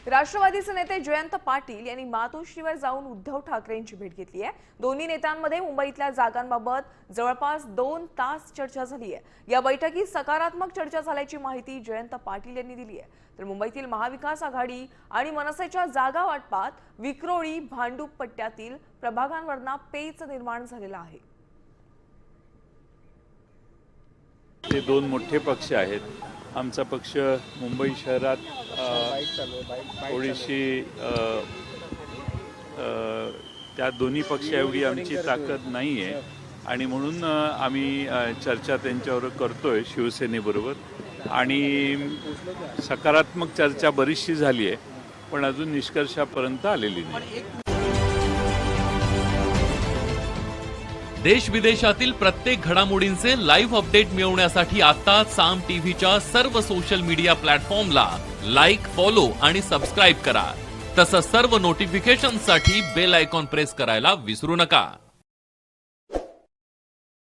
राष्ट्रवादीचे नेते जयंत पाटील यांनी मातोश्रीवर जाऊन उद्धव ठाकरेंची भेट घेतली आहे। दोन्ही नेत्यांमध्ये मुंबईतल्या जागांबाबत जवळपास 2 तास चर्चा झाली आहे। या बैठकीत सकारात्मक चर्चा झाल्याची माहिती जयंत पाटील यांनी दिली आहे। तर मुंबईतील महाविकास आघाडी आणि मनसेच्या जागा वाटपात विक्रोळी भांडूप पट्ट्यातील प्रभागांवरना पेच निर्माण झालेला आहे। ते 2 मोठे पक्ष आहेत। आमचा पक्ष मुंबई शहरात थोडीशी त्या दोन्ही पक्षाएवढी आमची ताकद नाही आहे आणि म्हणून आम्ही चर्चा त्यांच्यावर करतोय शिवसेनेबरोबर आणि सकारात्मक चर्चा बरीचशी झाली आहे पण अजून निष्कर्षापर्यंत आलेली नाही। देश विदेशातील प्रत्येक घडामोडींचे लाईव्ह अपडेट मिळवण्यासाठी आता साम टीव्हीच्या सर्व सोशल मीडिया प्लॅटफॉर्मला लाईक, फॉलो आणि सबस्क्राईब करा। तसंच सर्व नोटिफिकेशनसाठी बेल आयकॉन प्रेस करायला विसरू नका।